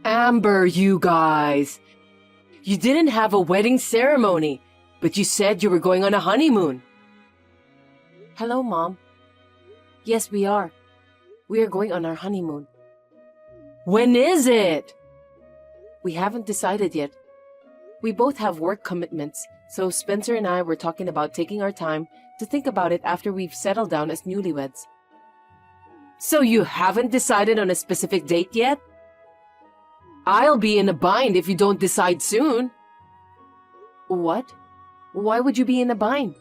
Amber, you guys. You didn't have a wedding ceremony, but you said you were going on a honeymoon. Hello, Mom. Yes, we are. We are going on our honeymoon. When is it? We haven't decided yet. We both have work commitments, so Spencer and I were talking about taking our time to think about it after we've settled down as newlyweds. So you haven't decided on a specific date yet? I'll be in a bind if you don't decide soon. What? Why would you be in a bind?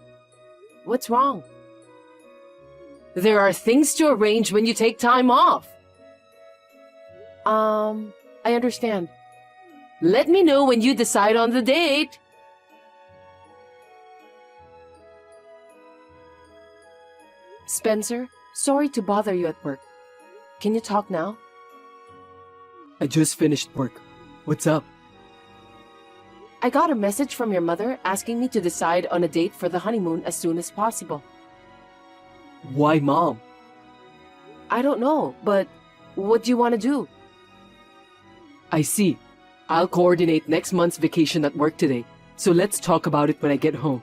What's wrong? There are things to arrange when you take time off. I understand. Let me know when you decide on the date. Spencer, sorry to bother you at work. Can you talk now? I just finished work. What's up? I got a message from your mother asking me to decide on a date for the honeymoon as soon as possible. Why, Mom? I don't know, but what do you want to do? I see. I'll coordinate next month's vacation at work today, so let's talk about it when I get home.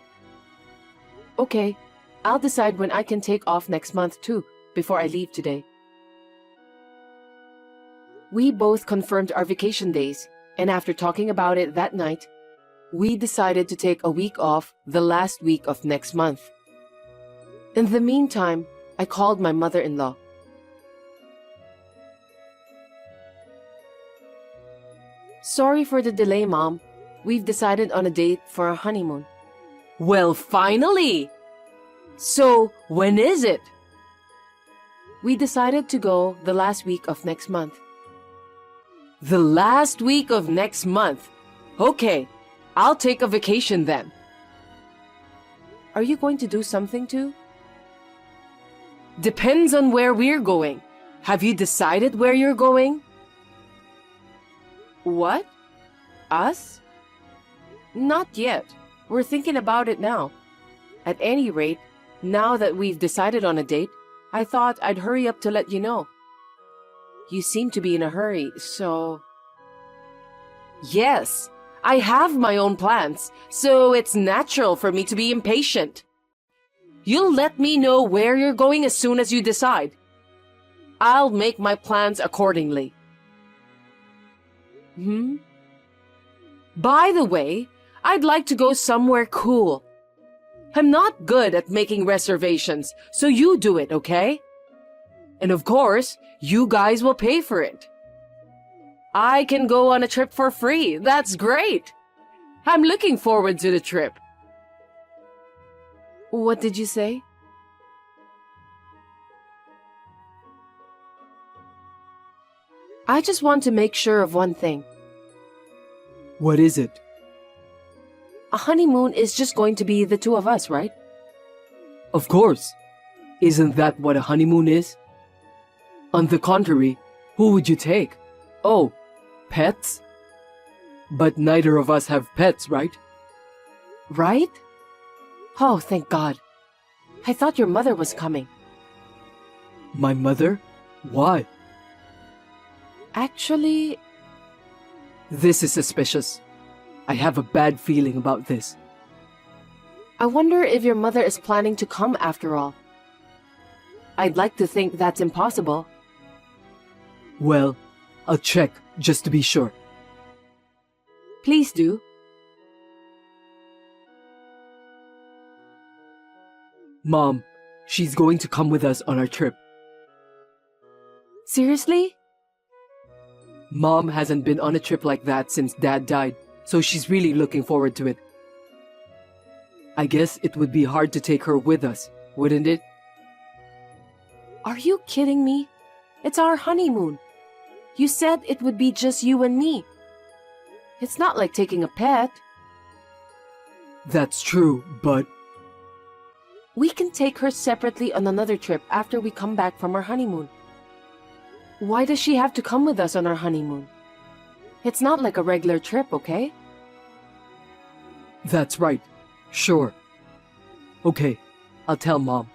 Okay, I'll decide when I can take off next month too, before I leave today. We both confirmed our vacation days, and after talking about it that night, we decided to take a week off the last week of next month. In the meantime, I called my mother-in-law. Sorry for the delay, Mom. We've decided on a date for our honeymoon. Well, finally! So, when is it? We decided to go the last week of next month. The last week of next month. Okay, I'll take a vacation then. Are you going to do something too? Depends on where we're going. Have you decided where you're going? What? Us? Not yet. We're thinking about it now. At any rate, now that we've decided on a date, I thought I'd hurry up to let you know. You seem to be in a hurry, so... Yes, I have my own plans, so it's natural for me to be impatient. You'll let me know where you're going as soon as you decide. I'll make my plans accordingly. By the way, I'd like to go somewhere cool. I'm not good at making reservations, so you do it, okay? And of course, you guys will pay for it. I can go on a trip for free. That's great. I'm looking forward to the trip. What did you say? I just want to make sure of one thing. What is it? A honeymoon is just going to be the two of us, right? Of course. Isn't that what a honeymoon is? On the contrary, who would you take? Oh, pets? But neither of us have pets, right? Right? Oh, thank God. I thought your mother was coming. My mother? Why? Actually... This is suspicious. I have a bad feeling about this. I wonder if your mother is planning to come after all. I'd like to think that's impossible. Well, I'll check just to be sure. Please do. Mom, she's going to come with us on our trip. Seriously? Mom hasn't been on a trip like that since Dad died, so she's really looking forward to it. I guess it would be hard to take her with us, wouldn't it? Are you kidding me? It's our honeymoon. You said it would be just you and me. It's not like taking a pet. That's true, but... We can take her separately on another trip after we come back from our honeymoon. Why does she have to come with us on our honeymoon? It's not like a regular trip, okay? That's right. Sure. Okay, I'll tell Mom.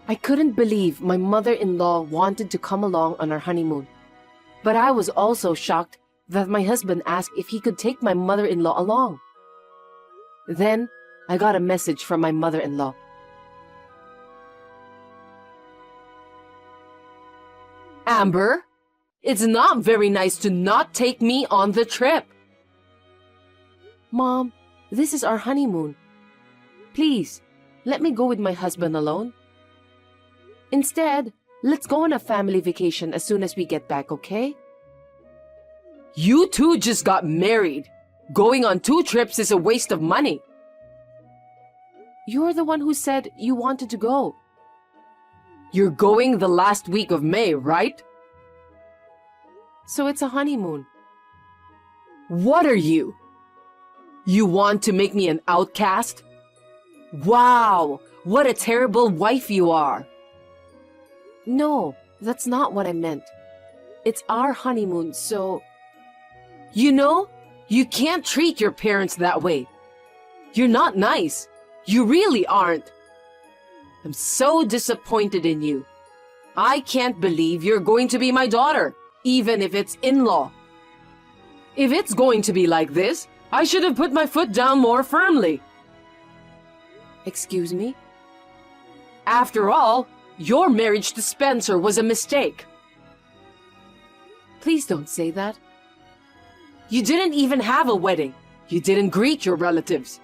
I couldn't believe my mother-in-law wanted to come along on our honeymoon. But I was also shocked that my husband asked if he could take my mother-in-law along. Then, I got a message from my mother-in-law. Amber, it's not very nice to not take me on the trip. Mom, this is our honeymoon. Please, let me go with my husband alone. Instead, let's go on a family vacation as soon as we get back, okay? You two just got married. Going on 2 trips is a waste of money. You're the one who said you wanted to go. You're going the last week of May, right? So it's a honeymoon. What are you? You want to make me an outcast? Wow, what a terrible wife you are. No, that's not what I meant. It's our honeymoon, so... You know, you can't treat your parents that way. You're not nice. You really aren't. I'm so disappointed in you. I can't believe you're going to be my daughter, even if it's in-law. If it's going to be like this, I should have put my foot down more firmly. Excuse me? After all, your marriage to Spencer was a mistake. Please don't say that. You didn't even have a wedding. You didn't greet your relatives.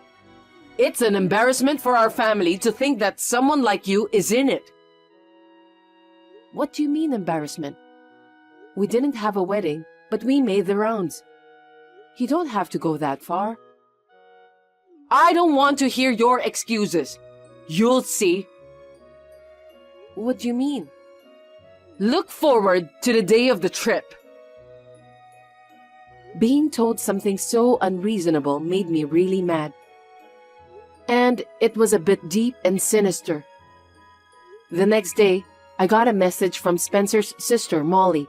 It's an embarrassment for our family to think that someone like you is in it. What do you mean embarrassment? We didn't have a wedding, but we made the rounds. You don't have to go that far. I don't want to hear your excuses. You'll see. What do you mean? Look forward to the day of the trip. Being told something so unreasonable made me really mad. And it was a bit deep and sinister. The next day, I got a message from Spencer's sister, Molly.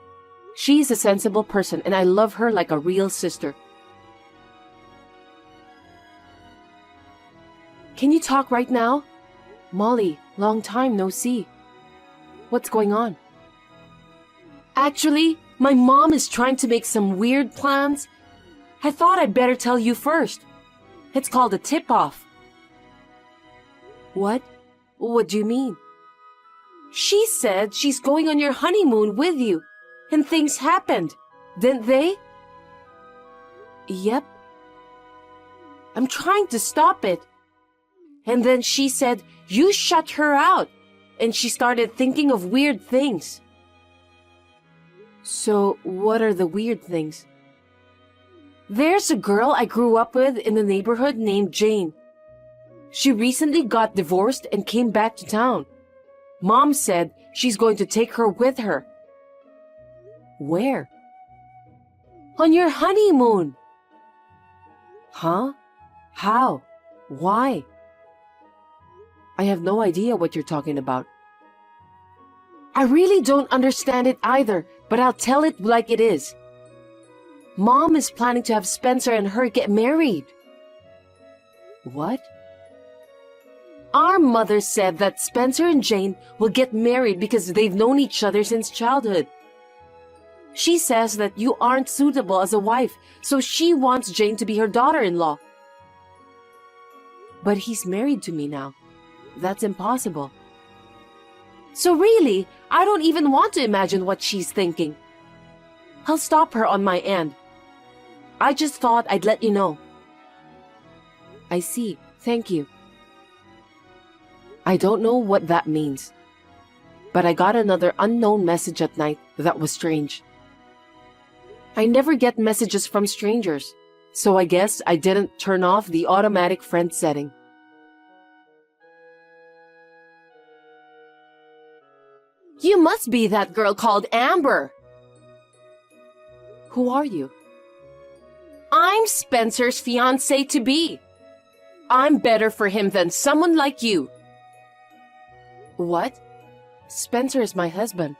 She's a sensible person and I love her like a real sister. Can you talk right now? Molly, long time no see. What's going on? Actually, my mom is trying to make some weird plans. I thought I'd better tell you first. It's called a tip-off. What? What do you mean? She said she's going on your honeymoon with you, and things happened, didn't they? Yep. I'm trying to stop it. And then she said you shut her out, and she started thinking of weird things. So, what are the weird things? There's a girl I grew up with in the neighborhood named Jane. She recently got divorced and came back to town. Mom said she's going to take her with her. Where? On your honeymoon. Huh? How? Why? I have no idea what you're talking about. I really don't understand it either, but I'll tell it like it is. Mom is planning to have Spencer and her get married. What? Our mother said that Spencer and Jane will get married because they've known each other since childhood. She says that you aren't suitable as a wife, so she wants Jane to be her daughter-in-law. But he's married to me now. That's impossible. So really, I don't even want to imagine what she's thinking. I'll stop her on my end. I just thought I'd let you know. I see. Thank you. I don't know what that means. But I got another unknown message at night that was strange. I never get messages from strangers, so I guess I didn't turn off the automatic friend setting. You must be that girl called Amber. Who are you? I'm Spencer's fiancée-to-be. I'm better for him than someone like you. What? Spencer is my husband.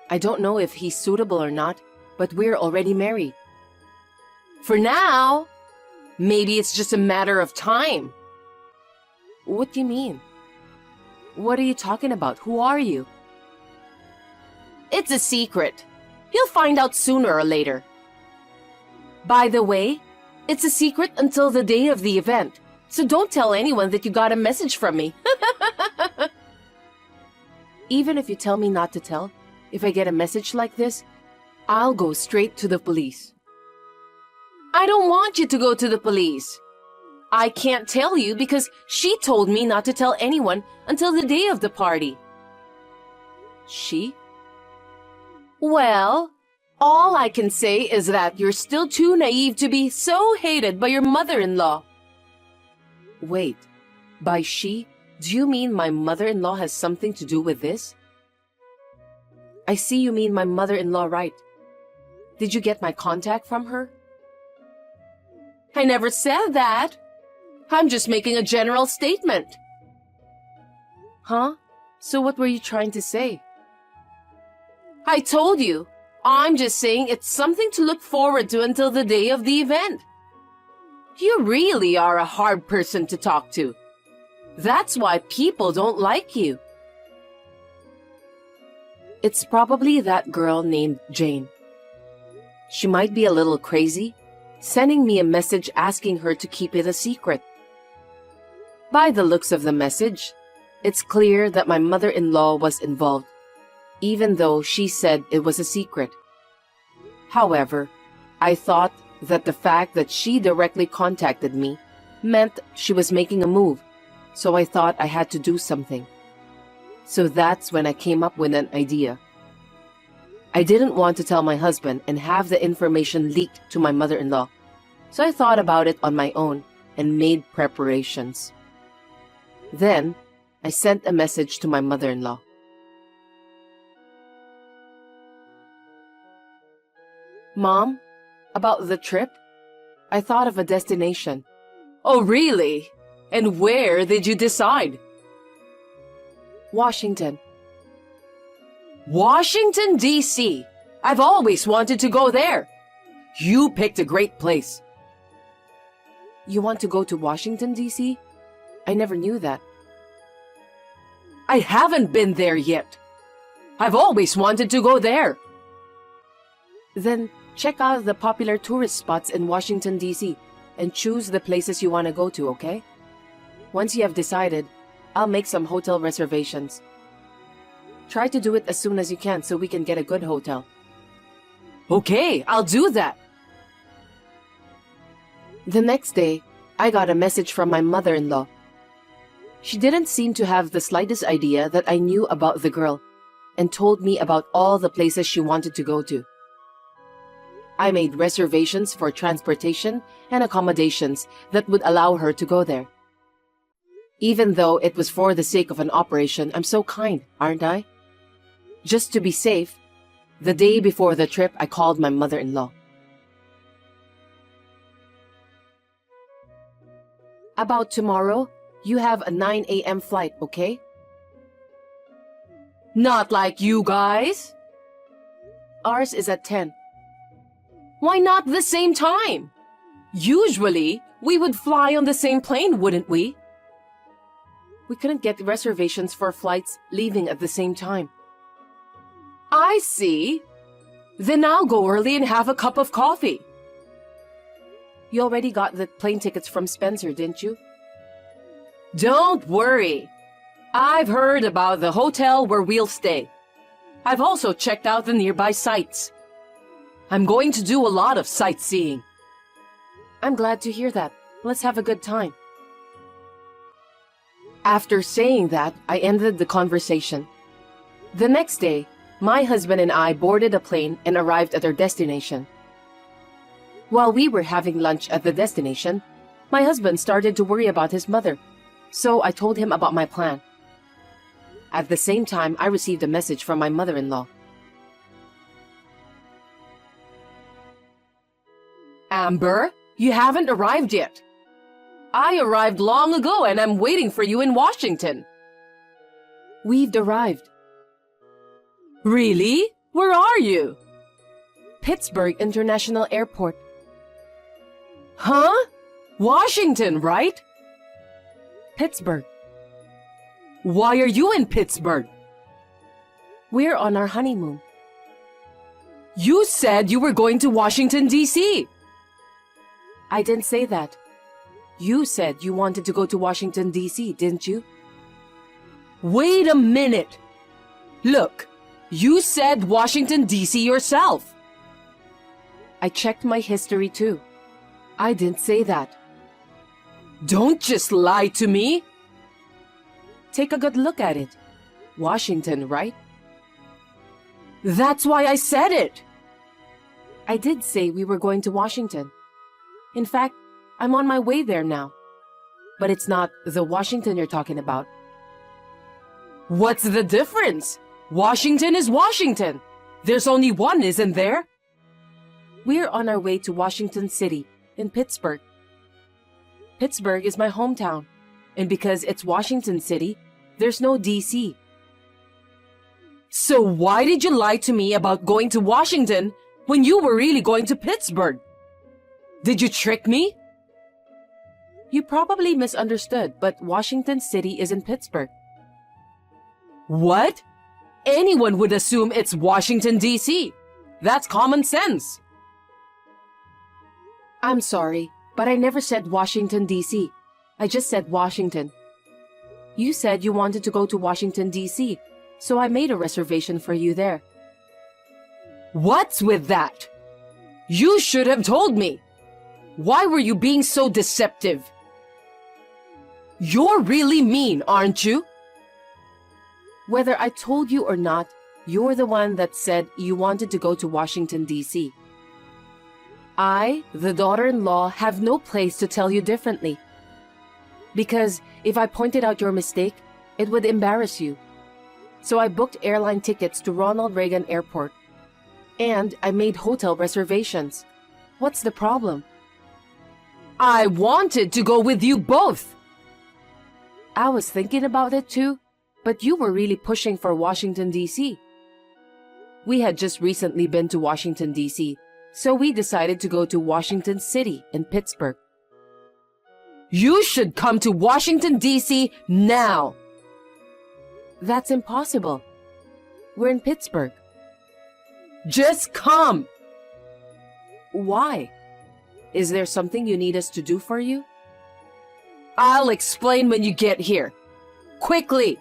I don't know if he's suitable or not, but we're already married. For now. Maybe it's just a matter of time. What do you mean? What are you talking about? Who are you? It's a secret. You'll find out sooner or later. By the way, it's a secret until the day of the event, so don't tell anyone that you got a message from me. Even if you tell me not to tell, if I get a message like this, I'll go straight to the police. I don't want you to go to the police. I can't tell you because she told me not to tell anyone until the day of the party. She? Well, all I can say is that you're still too naive to be so hated by your mother-in-law. Wait, by she, do you mean my mother-in-law has something to do with this? I see you mean my mother-in-law, right? Did you get my contact from her? I never said that. I'm just making a general statement. Huh? So what were you trying to say? I told you. I'm just saying it's something to look forward to until the day of the event. You really are a hard person to talk to. That's why people don't like you. It's probably that girl named Jane. She might be a little crazy, sending me a message asking her to keep it a secret. By the looks of the message, it's clear that my mother-in-law was involved, even though she said it was a secret. However, I thought that the fact that she directly contacted me meant she was making a move, so I thought I had to do something. So that's when I came up with an idea. I didn't want to tell my husband and have the information leaked to my mother-in-law, so I thought about it on my own and made preparations. Then, I sent a message to my mother-in-law. Mom, about the trip? I thought of a destination. Oh, really? And where did you decide? Washington. Washington, D.C. I've always wanted to go there. You picked a great place. You want to go to Washington, D.C.? I never knew that. I haven't been there yet. I've always wanted to go there. Then check out the popular tourist spots in Washington, D.C. and choose the places you want to go to, okay? Once you have decided, I'll make some hotel reservations. Try to do it as soon as you can so we can get a good hotel. Okay, I'll do that. The next day, I got a message from my mother-in-law. She didn't seem to have the slightest idea that I knew about the girl and told me about all the places she wanted to go to. I made reservations for transportation and accommodations that would allow her to go there. Even though it was for the sake of an operation, I'm so kind, aren't I? Just to be safe, the day before the trip, I called my mother-in-law. About tomorrow, you have a 9 a.m. flight, okay? Not like you guys. Ours is at 10. Why not the same time? Usually, we would fly on the same plane, wouldn't we? We couldn't get reservations for flights leaving at the same time. I see. Then I'll go early and have a cup of coffee. You already got the plane tickets from Spencer, didn't you? Don't worry. I've heard about the hotel where we'll stay. I've also checked out the nearby sites. I'm going to do a lot of sightseeing. I'm glad to hear that. Let's have a good time. After saying that, I ended the conversation. The next day, my husband and I boarded a plane and arrived at our destination. While we were having lunch at the destination, my husband started to worry about his mother, so I told him about my plan. At the same time, I received a message from my mother-in-law. Amber, you haven't arrived yet. I arrived long ago and I'm waiting for you in Washington. We've arrived. Really? Where are you? Pittsburgh International Airport. Huh? Washington, right? Pittsburgh. Why are you in Pittsburgh? We're on our honeymoon. You said you were going to Washington, D.C. I didn't say that. You said you wanted to go to Washington, D.C., didn't you? Wait a minute. Look, you said Washington, D.C. yourself. I checked my history too. I didn't say that. Don't just lie to me. Take a good look at it. Washington, right? That's why I said it. I did say we were going to Washington. In fact, I'm on my way there now. But it's not the Washington you're talking about. What's the difference? Washington is Washington. There's only one, isn't there? We're on our way to Washington City in Pittsburgh. Pittsburgh is my hometown, and because it's Washington City, there's no D.C. So why did you lie to me about going to Washington when you were really going to Pittsburgh? Did you trick me? You probably misunderstood, but Washington City is in Pittsburgh. What? Anyone would assume it's Washington, D.C. That's common sense. I'm sorry, but I never said Washington, D.C. I just said Washington. You said you wanted to go to Washington, D.C., so I made a reservation for you there. What's with that? You should have told me. Why were you being so deceptive? You're really mean, aren't you? Whether I told you or not, you're the one that said you wanted to go to Washington, D.C. I, the daughter-in-law, have no place to tell you differently. Because if I pointed out your mistake, it would embarrass you. So I booked airline tickets to Ronald Reagan Airport. And I made hotel reservations. What's the problem? I wanted to go with you both. I was thinking about it too, but you were really pushing for Washington, D.C. We had just recently been to Washington, D.C., so we decided to go to Washington City in Pittsburgh. You should come to Washington, D.C. now. That's impossible. We're in Pittsburgh. Just come. Why? Is there something you need us to do for you? I'll explain when you get here. Quickly.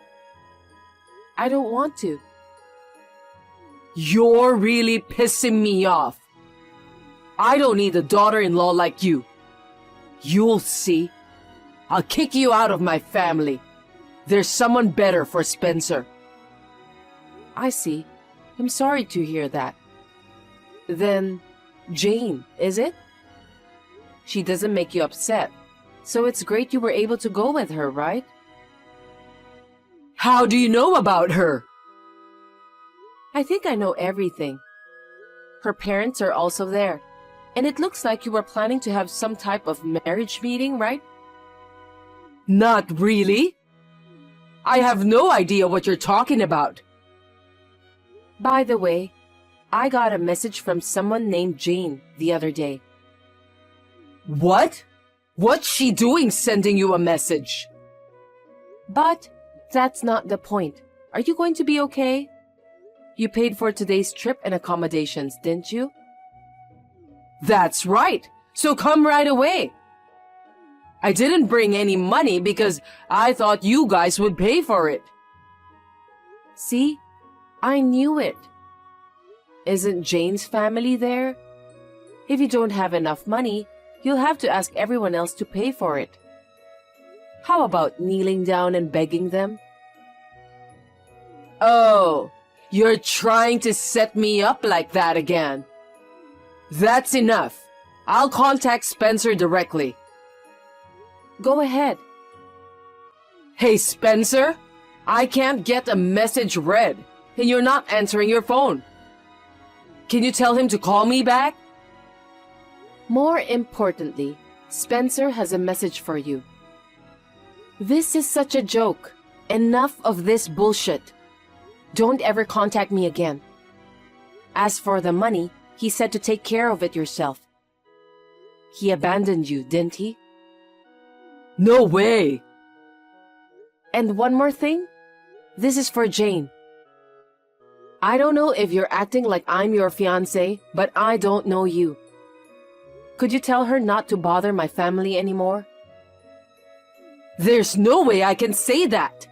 I don't want to. You're really pissing me off. I don't need a daughter-in-law like you. You'll see. I'll kick you out of my family. There's someone better for Spencer. I see. I'm sorry to hear that. Then, Jane, is it? She doesn't make you upset, so it's great you were able to go with her, right? How do you know about her? I think I know everything. Her parents are also there, and it looks like you were planning to have some type of marriage meeting, right? Not really. I have no idea what you're talking about. By the way, I got a message from someone named Jane the other day. What? What's she doing sending you a message? But that's not the point. Are you going to be okay? You paid for today's trip and accommodations, didn't you? That's right. So come right away. I didn't bring any money because I thought you guys would pay for it. See? I knew it. Isn't Jane's family there? If you don't have enough money, you'll have to ask everyone else to pay for it. How about kneeling down and begging them? Oh, you're trying to set me up like that again. That's enough. I'll contact Spencer directly. Go ahead. Hey, Spencer, I can't get a message read, and you're not answering your phone. Can you tell him to call me back? More importantly, Spencer has a message for you. This is such a joke. Enough of this bullshit. Don't ever contact me again. As for the money, he said to take care of it yourself. He abandoned you, didn't he? No way. And one more thing. This is for Jane. I don't know if you're acting like I'm your fiancé, but I don't know you. Could you tell her not to bother my family anymore? There's no way I can say that.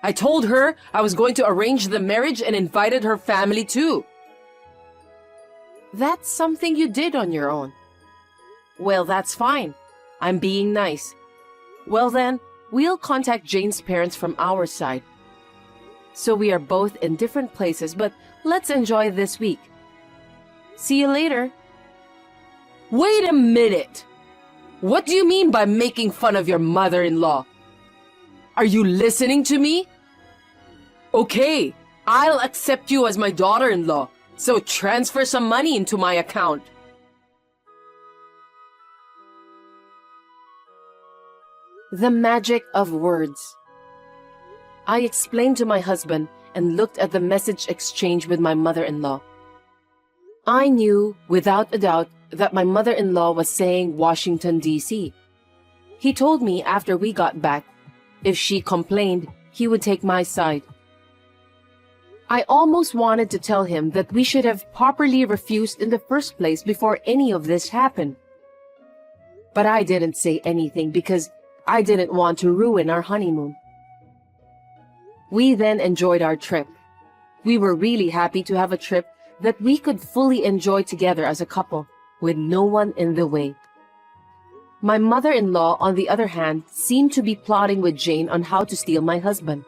I told her I was going to arrange the marriage and invited her family too. That's something you did on your own. Well, that's fine. I'm being nice. Well then, we'll contact Jane's parents from our side. So we are both in different places, but let's enjoy this week. See you later. Wait a minute! What do you mean by making fun of your mother-in-law? Are you listening to me? Okay, I'll accept you as my daughter-in-law, so transfer some money into my account. The magic of words. I explained to my husband and looked at the message exchange with my mother-in-law. I knew, without a doubt, that my mother-in-law was saying Washington, D.C. He told me after we got back, if she complained, he would take my side. I almost wanted to tell him that we should have properly refused in the first place before any of this happened. But I didn't say anything because I didn't want to ruin our honeymoon. We then enjoyed our trip. We were really happy to have a trip that we could fully enjoy together as a couple, with no one in the way. My mother-in-law, on the other hand, seemed to be plotting with Jane on how to steal my husband.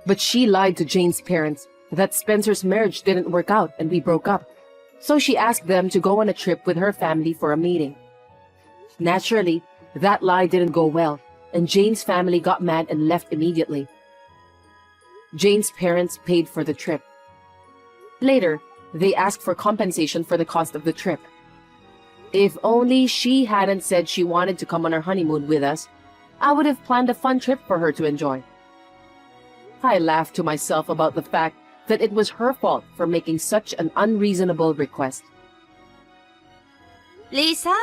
But she lied to Jane's parents that Spencer's marriage didn't work out and we broke up. So she asked them to go on a trip with her family for a meeting. Naturally, that lie didn't go well, and Jane's family got mad and left immediately. Jane's parents paid for the trip. Later, they asked for compensation for the cost of the trip. If only she hadn't said she wanted to come on our honeymoon with us, I would have planned a fun trip for her to enjoy. I laughed to myself about the fact that it was her fault for making such an unreasonable request. Lisa,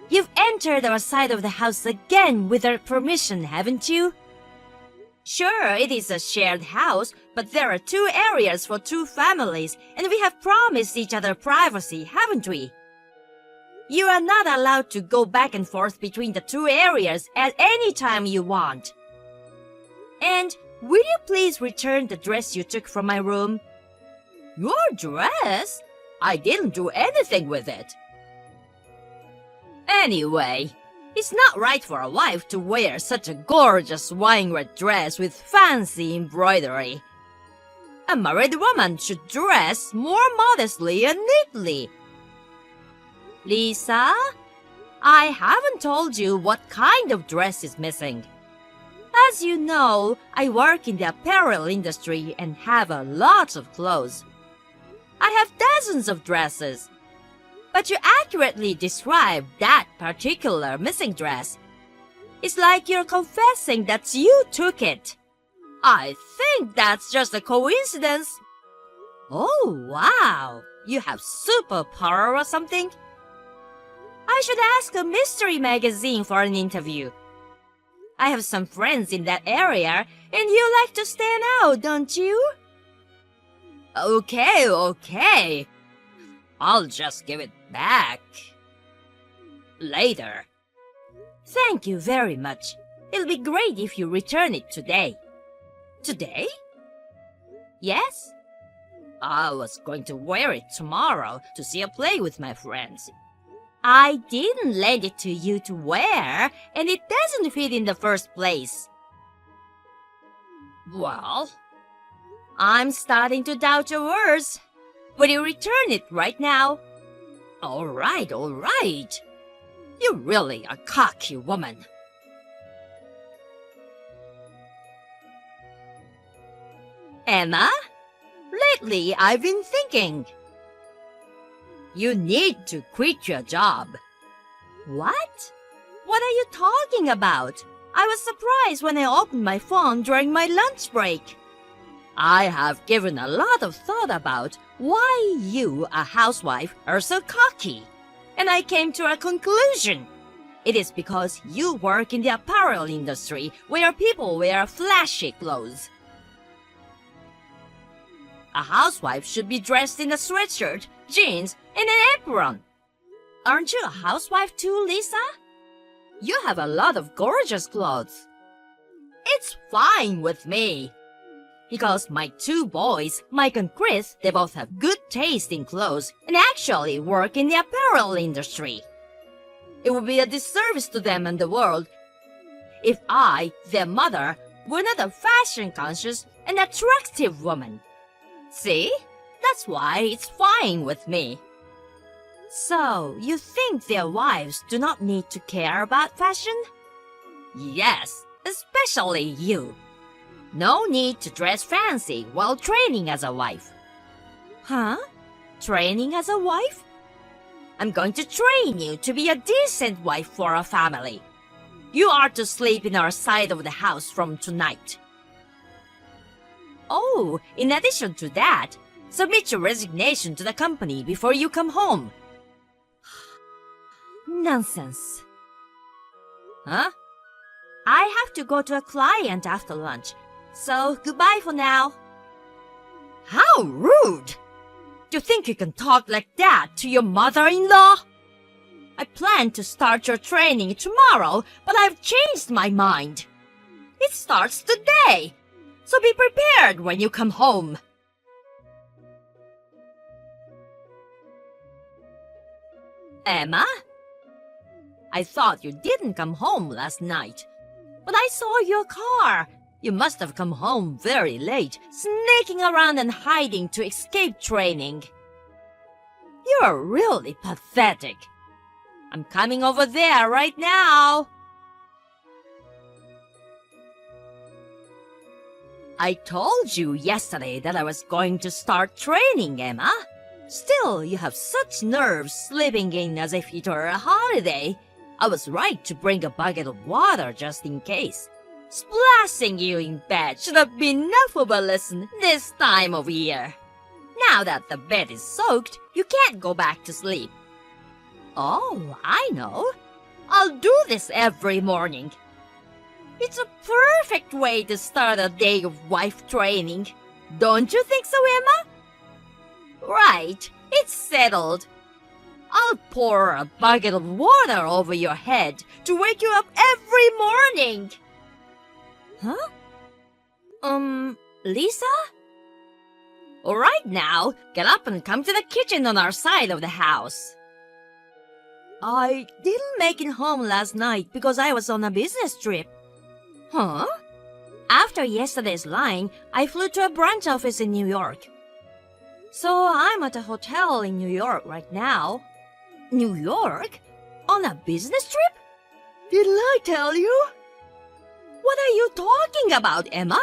you've entered our side of the house again without permission, haven't you? Sure, it is a shared house, but there are 2 areas for 2 families, and we have promised each other privacy, haven't we? You are not allowed to go back and forth between the 2 areas at any time you want. And will you please return the dress you took from my room? Your dress? I didn't do anything with it. Anyway, it's not right for a wife to wear such a gorgeous wine-red dress with fancy embroidery. A married woman should dress more modestly and neatly. Lisa, I haven't told you what kind of dress is missing. As you know, I work in the apparel industry and have a lot of clothes. I have dozens of dresses. But you accurately described that particular missing dress. It's like you're confessing that you took it. I think that's just a coincidence. Oh, wow. You have superpower or something? I should ask a mystery magazine for an interview. I have some friends in that area, and you like to stand out, don't you? Okay. I'll just give it back later. Thank you very much. It'll be great if you return it today. Today? Yes. I was going to wear it tomorrow to see a play with my friends. I didn't lend it to you to wear, and it doesn't fit in the first place. Well, I'm starting to doubt your words. Will you return it right now? All right. You're really a cocky woman. Emma, lately I've been thinking. You need to quit your job. What? What are you talking about? I was surprised when I opened my phone during my lunch break. I have given a lot of thought about why you, a housewife, are so cocky. And I came to a conclusion. It is because you work in the apparel industry where people wear flashy clothes. A housewife should be dressed in a sweatshirt, jeans, and an apron. Aren't you a housewife too, Lisa? You have a lot of gorgeous clothes. It's fine with me. Because my two boys, Mike and Chris, they both have good taste in clothes and actually work in the apparel industry. It would be a disservice to them and the world if I, their mother, were not a fashion-conscious and attractive woman. See? That's why it's fine with me. So, you think their wives do not need to care about fashion? Yes, especially you. No need to dress fancy while training as a wife. Huh? Training as a wife? I'm going to train you to be a decent wife for our family. You are to sleep in our side of the house from tonight. Oh, in addition to that, submit your resignation to the company before you come home. Nonsense. Huh? I have to go to a client after lunch, so goodbye for now. How rude! You think you can talk like that to your mother-in-law? I plan to start your training tomorrow, but I've changed my mind. It starts today, so be prepared when you come home. Emma? I thought you didn't come home last night, but I saw your car. You must have come home very late, sneaking around and hiding to escape training. You're really pathetic. I'm coming over there right now. I told you yesterday that I was going to start training, Emma. Still, you have such nerves sleeping in as if it were a holiday. I was right to bring a bucket of water just in case. Splashing you in bed should have been enough of a lesson this time of year. Now that the bed is soaked, you can't go back to sleep. Oh, I know. I'll do this every morning. It's a perfect way to start a day of wife training. Don't you think so, Emma? Right, it's settled. I'll pour a bucket of water over your head to wake you up every morning. Huh? Lisa? All right now, get up and come to the kitchen on our side of the house. I didn't make it home last night because I was on a business trip. Huh? After yesterday's lying, I flew to a branch office in New York. So I'm at a hotel in New York right now. New York? On a business trip? Didn't I tell you? What are you talking about, Emma?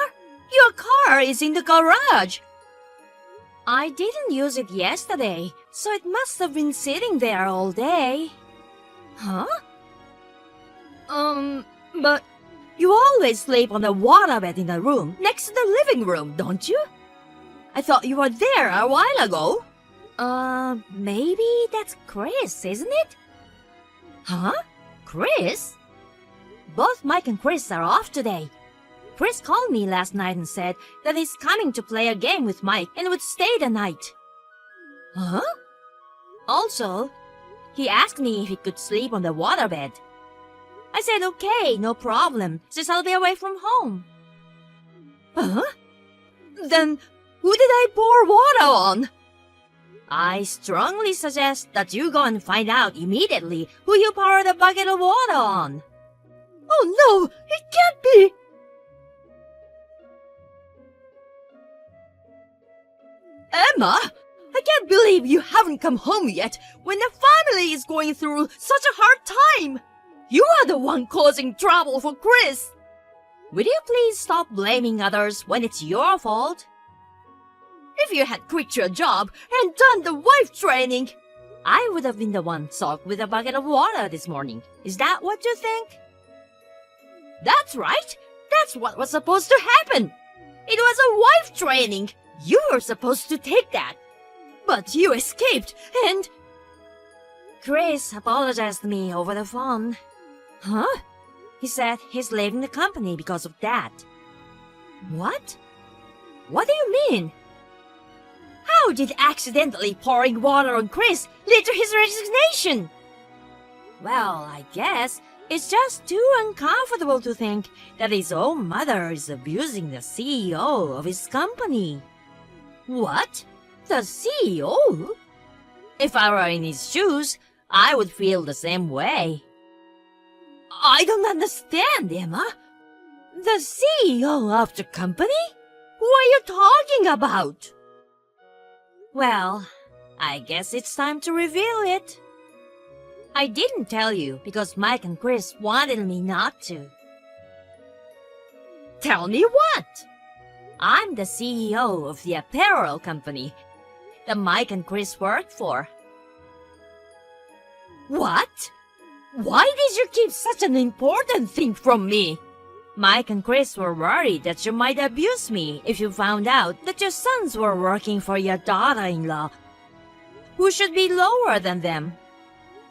Your car is in the garage. I didn't use it yesterday, so it must have been sitting there all day. Huh? But you always sleep on the waterbed in the room next to the living room, don't you? I thought you were there a while ago. Maybe that's Chris, isn't it? Huh? Chris? Both Mike and Chris are off today. Chris called me last night and said that he's coming to play a game with Mike and would stay the night. Huh? Also, he asked me if he could sleep on the waterbed. I said okay, no problem, since I'll be away from home. Huh? Then who did I pour water on? I strongly suggest that you go and find out immediately who you poured a bucket of water on. Oh no, it can't be! Emma, I can't believe you haven't come home yet when the family is going through such a hard time. You are the one causing trouble for Chris. Will you please stop blaming others when it's your fault? If you had quit your job and done the wife training, I would have been the one soaked with a bucket of water this morning. Is that what you think? That's right. That's what was supposed to happen. It was a wife training. You were supposed to take that. But you escaped and... Chris apologized to me over the phone. Huh? He said he's leaving the company because of that. What? What do you mean? How did accidentally pouring water on Chris lead to his resignation? Well, I guess it's just too uncomfortable to think that his own mother is abusing the CEO of his company. What? The CEO? If I were in his shoes, I would feel the same way. I don't understand, Emma. The CEO of the company? Who are you talking about? Well, I guess it's time to reveal it. I didn't tell you because Mike and Chris wanted me not to. Tell me what? I'm the CEO of the apparel company that Mike and Chris work for. What? Why did you keep such an important thing from me? Mike and Chris were worried that you might abuse me if you found out that your sons were working for your daughter-in-law, who should be lower than them.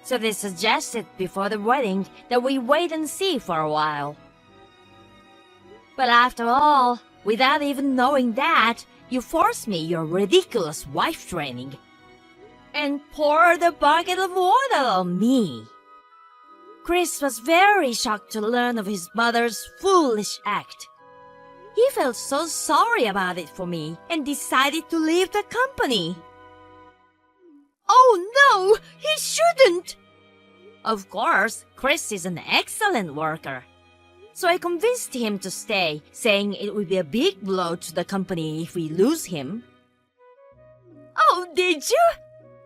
So they suggested before the wedding that we wait and see for a while. But after all, without even knowing that, you forced me your ridiculous wife training and poured a bucket of water on me. Chris was very shocked to learn of his mother's foolish act. He felt so sorry about it for me and decided to leave the company. Oh no, he shouldn't! Of course, Chris is an excellent worker. So I convinced him to stay, saying it would be a big blow to the company if we lose him. Oh, did you?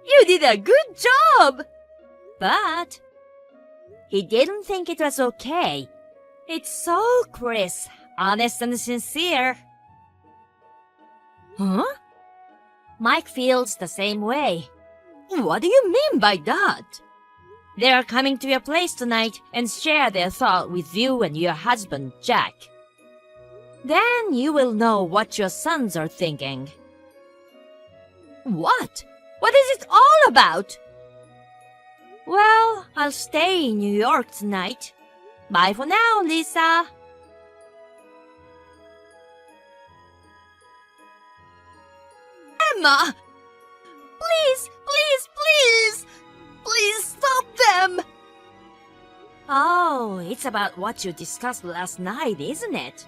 You did a good job! But he didn't think it was okay. It's so Chris, honest and sincere. Huh? Mike feels the same way. What do you mean by that? They are coming to your place tonight and share their thought with you and your husband, Jack. Then you will know what your sons are thinking. What? What is it all about? Well, I'll stay in New York tonight. Bye for now, Lisa. Emma! Please, please, please! Please stop them! Oh, it's about what you discussed last night, isn't it?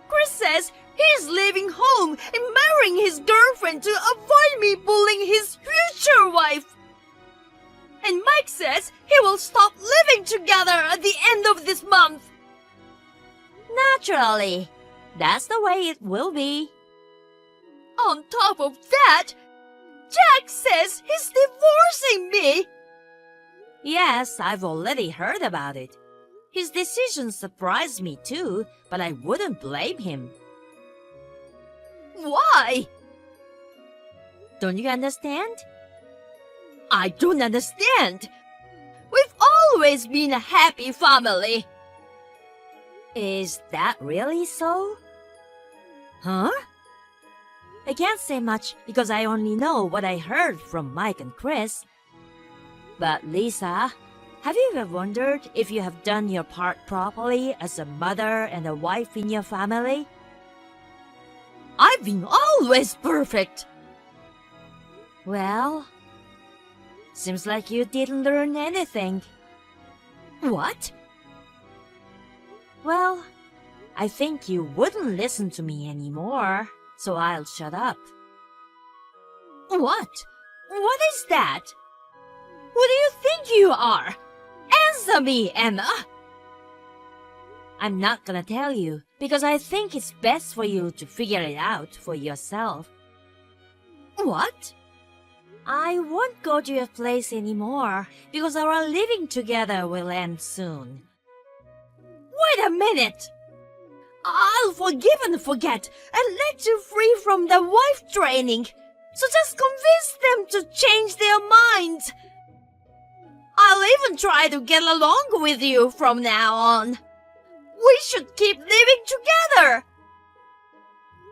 Chris says he's leaving home and marrying his girlfriend to avoid me bullying his future wife. And Mike says he will stop living together at the end of this month. Naturally, that's the way it will be. On top of that, Jack says he's divorcing me. Yes, I've already heard about it. His decision surprised me too, but I wouldn't blame him. Why? Don't you understand? I don't understand. We've always been a happy family. Is that really so? Huh? I can't say much because I only know what I heard from Mike and Chris. But Lisa, have you ever wondered if you have done your part properly as a mother and a wife in your family? I've been always perfect. Well, seems like you didn't learn anything. What? Well, I think you wouldn't listen to me anymore, so I'll shut up. What? What is that? Who do you think you are? Answer me, Emma! I'm not gonna tell you because I think it's best for you to figure it out for yourself. What? I won't go to your place anymore because our living together will end soon. Wait a minute! I'll forgive and forget and let you free from the wife training. So just convince them to change their minds. I'll even try to get along with you from now on. We should keep living together.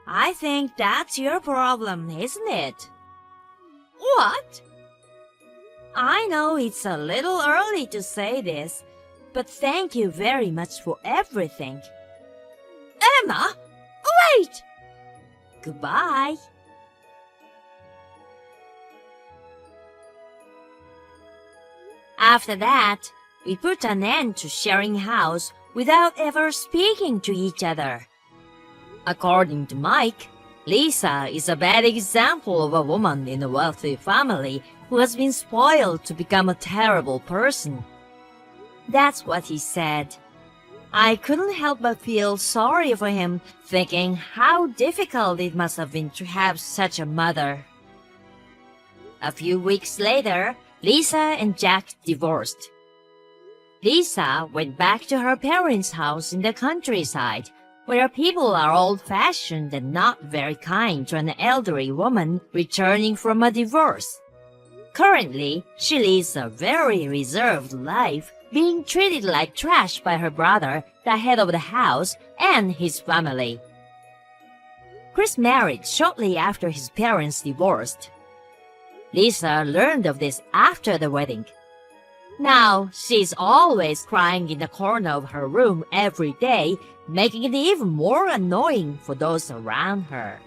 I think that's your problem, isn't it? What? I know it's a little early to say this, but thank you very much for everything. Emma, wait! Goodbye. After that, we put an end to sharing house without ever speaking to each other. According to Mike, Lisa is a bad example of a woman in a wealthy family who has been spoiled to become a terrible person. That's what he said. I couldn't help but feel sorry for him, thinking how difficult it must have been to have such a mother. A few weeks later, Lisa and Jack divorced. Lisa went back to her parents' house in the countryside, where people are old-fashioned and not very kind to an elderly woman returning from a divorce. Currently, she leads a very reserved life, being treated like trash by her brother, the head of the house, and his family. Chris married shortly after his parents divorced. Lisa learned of this after the wedding. Now, she's always crying in the corner of her room every day, making it even more annoying for those around her.